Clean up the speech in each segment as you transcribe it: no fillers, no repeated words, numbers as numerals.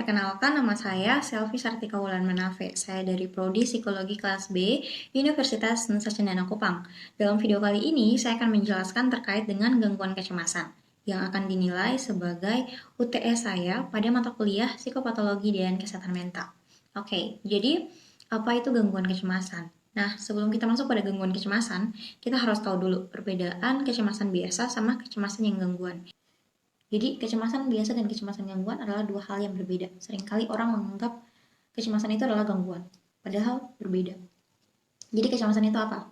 perkenalkan nama saya Selvi Sartika Wulan Manafe. Saya dari Prodi Psikologi kelas B, Universitas Nusa Cendana Kupang. Dalam video kali ini, saya akan menjelaskan terkait dengan gangguan kecemasan yang akan dinilai sebagai UTS saya pada mata kuliah Psikopatologi dan Kesehatan Mental. Oke, jadi apa itu gangguan kecemasan? Nah, sebelum kita masuk pada gangguan kecemasan, kita harus tahu dulu perbedaan kecemasan biasa sama kecemasan yang gangguan. Jadi kecemasan biasa dan kecemasan gangguan adalah dua hal yang berbeda. Seringkali orang menganggap kecemasan itu adalah gangguan, padahal berbeda. Jadi kecemasan itu apa?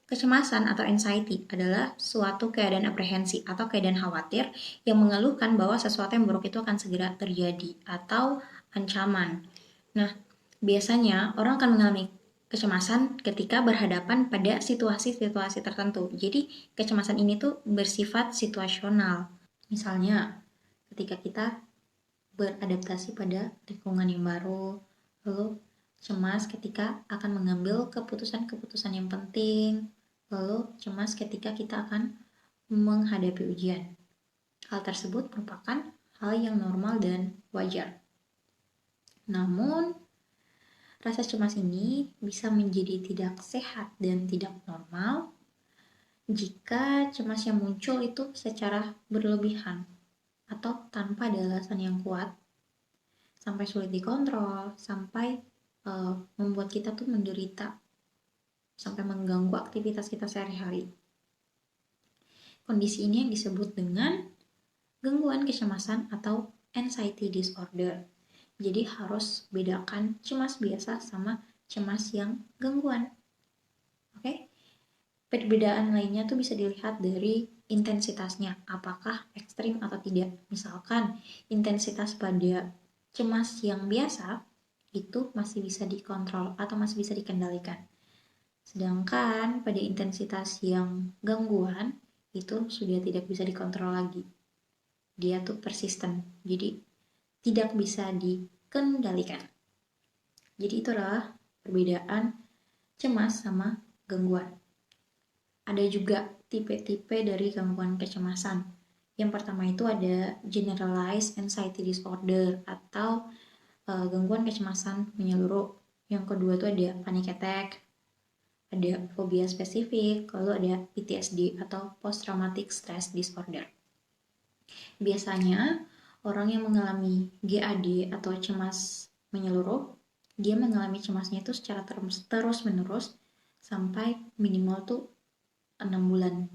Kecemasan atau anxiety adalah suatu keadaan aprehensi atau keadaan khawatir yang mengeluhkan bahwa sesuatu yang buruk itu akan segera terjadi atau ancaman. Nah, biasanya orang akan mengalami kecemasan ketika berhadapan pada situasi-situasi tertentu. Jadi kecemasan ini tuh bersifat situasional. Misalnya, ketika kita beradaptasi pada lingkungan yang baru, lalu cemas ketika akan mengambil keputusan-keputusan yang penting, lalu cemas ketika kita akan menghadapi ujian. Hal tersebut merupakan hal yang normal dan wajar. Namun, rasa cemas ini bisa menjadi tidak sehat dan tidak normal jika cemas yang muncul itu secara berlebihan atau tanpa ada alasan yang kuat, sampai sulit dikontrol, sampai membuat kita tuh menderita, sampai mengganggu aktivitas kita sehari-hari. Kondisi ini yang disebut dengan gangguan kecemasan atau anxiety disorder. Jadi harus bedakan cemas biasa sama cemas yang gangguan. Oke? Perbedaan lainnya tuh bisa dilihat dari intensitasnya, apakah ekstrim atau tidak. Misalkan intensitas pada cemas yang biasa itu masih bisa dikontrol atau masih bisa dikendalikan. Sedangkan pada intensitas yang gangguan itu sudah tidak bisa dikontrol lagi. Dia tuh persisten, jadi tidak bisa dikendalikan. Jadi itu adalah perbedaan cemas sama gangguan. Ada juga tipe-tipe dari gangguan kecemasan. Yang pertama itu ada generalized anxiety disorder atau gangguan kecemasan menyeluruh. Yang kedua itu ada panic attack, ada fobia spesifik, lalu ada PTSD atau post traumatic stress disorder. Biasanya orang yang mengalami GAD atau cemas menyeluruh, dia mengalami cemasnya itu secara terus-menerus sampai minimal tuh 6 bulan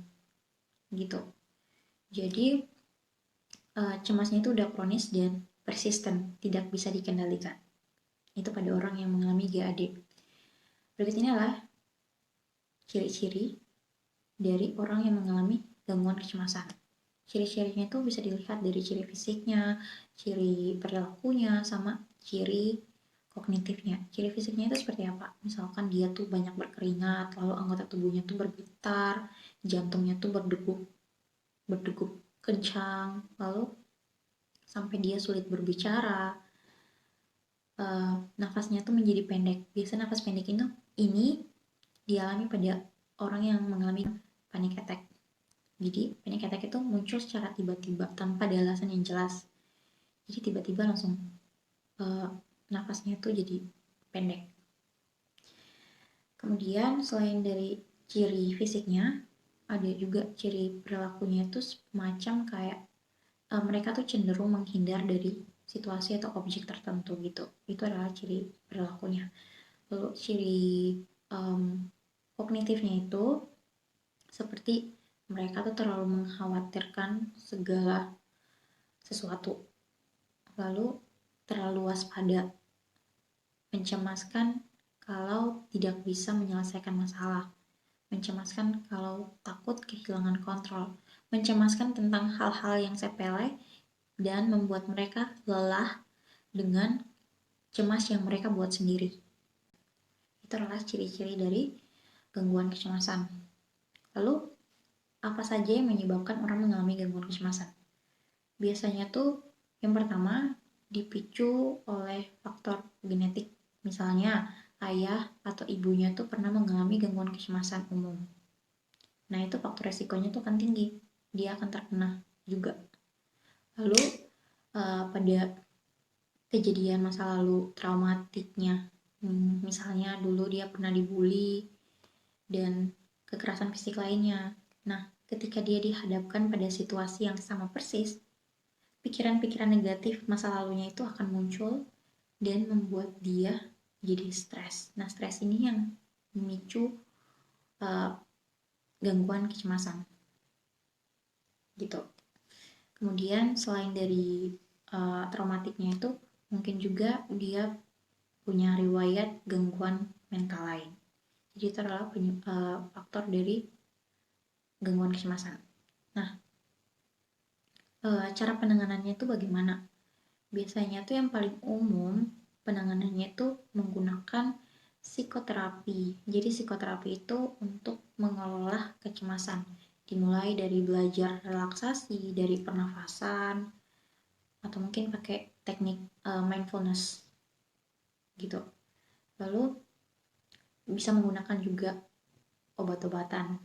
gitu. Jadi cemasnya itu udah kronis dan persisten, tidak bisa dikendalikan. Itu pada orang yang mengalami GAD. Berikut ini adalah ciri-ciri dari orang yang mengalami gangguan kecemasan. Ciri-cirinya itu bisa dilihat dari ciri fisiknya, ciri perilakunya, sama ciri kognitifnya. Ciri fisiknya itu seperti apa? Misalkan dia tuh banyak berkeringat, lalu anggota tubuhnya tuh bergetar, jantungnya tuh berdegup kencang, lalu sampai dia sulit berbicara, nafasnya tuh menjadi pendek. Biasa nafas pendek ini dialami pada orang yang mengalami panic attack. Jadi panic attack itu muncul secara tiba-tiba tanpa ada alasan yang jelas. Jadi tiba-tiba langsung nafasnya tuh jadi pendek. Kemudian selain dari ciri fisiknya, ada juga ciri perilakunya itu semacam kayak mereka tuh cenderung menghindar dari situasi atau objek tertentu gitu. Itu adalah ciri perilakunya. Lalu ciri kognitifnya itu seperti mereka tuh terlalu mengkhawatirkan segala sesuatu. Lalu terlalu waspada, mencemaskan kalau tidak bisa menyelesaikan masalah, mencemaskan kalau takut kehilangan kontrol, mencemaskan tentang hal-hal yang sepele dan membuat mereka lelah dengan cemas yang mereka buat sendiri. Itu adalah ciri-ciri dari gangguan kecemasan. Lalu, apa saja yang menyebabkan orang mengalami gangguan kecemasan? Biasanya tuh yang pertama dipicu oleh faktor genetik. Misalnya, ayah atau ibunya tuh pernah mengalami gangguan kecemasan umum. Nah, itu faktor resikonya tuh akan tinggi. Dia akan terkena juga. Lalu pada kejadian masa lalu traumatiknya. Misalnya dulu dia pernah dibully dan kekerasan fisik lainnya. Nah, ketika dia dihadapkan pada situasi yang sama persis, pikiran-pikiran negatif masa lalunya itu akan muncul dan membuat dia jadi stres. Nah, stres ini yang memicu uh, gangguan kecemasan gitu. Kemudian selain dari traumatiknya itu, mungkin juga dia punya riwayat gangguan mental lain. Jadi itu adalah faktor dari gangguan kecemasan. Nah, cara penanganannya itu bagaimana? Biasanya tuh yang paling umum penanganannya itu menggunakan psikoterapi. Jadi psikoterapi itu untuk mengelola kecemasan. Dimulai dari belajar relaksasi, dari pernafasan, atau mungkin pakai teknik mindfulness gitu. Lalu bisa menggunakan juga obat-obatan.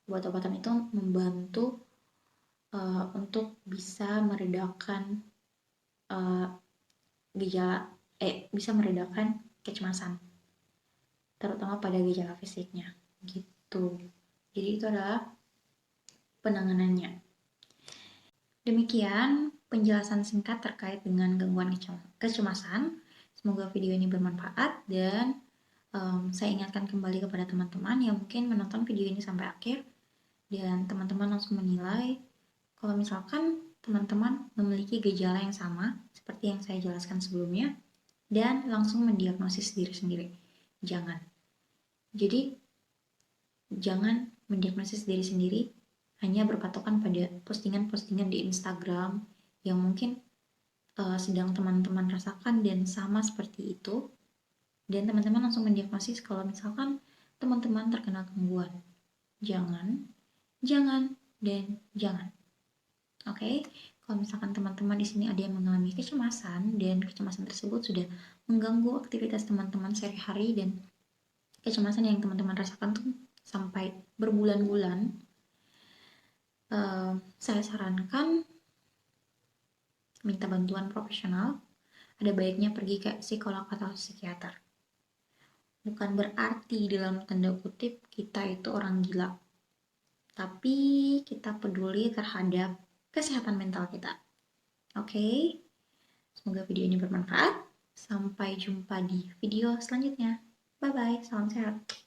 Obat-obatan itu membantu untuk bisa meredakan uh, gejala bisa meredakan kecemasan, terutama pada gejala fisiknya gitu. Jadi itu adalah penanganannya. Demikian penjelasan singkat terkait dengan gangguan kecemasan. Semoga video ini bermanfaat dan saya ingatkan kembali kepada teman-teman yang mungkin menonton video ini sampai akhir dan teman-teman langsung menilai kalau misalkan teman-teman memiliki gejala yang sama seperti yang saya jelaskan sebelumnya dan langsung mendiagnosis diri sendiri. Jangan. Jadi jangan mendiagnosis diri sendiri hanya berpatokan pada postingan-postingan di Instagram yang mungkin sedang teman-teman rasakan dan sama seperti itu, dan teman-teman langsung mendiagnosis kalau misalkan teman-teman terkena gangguan. Jangan, jangan, dan jangan. Oke, kalau misalkan teman-teman di sini ada yang mengalami kecemasan dan kecemasan tersebut sudah mengganggu aktivitas teman-teman sehari-hari dan kecemasan yang teman-teman rasakan tuh sampai berbulan-bulan, saya sarankan minta bantuan profesional. Ada baiknya pergi ke psikolog atau psikiater. Bukan berarti dalam tanda kutip kita itu orang gila, tapi kita peduli terhadap kesehatan mental kita. Oke, semoga video ini bermanfaat. Sampai jumpa di video selanjutnya. Bye-bye, salam sehat.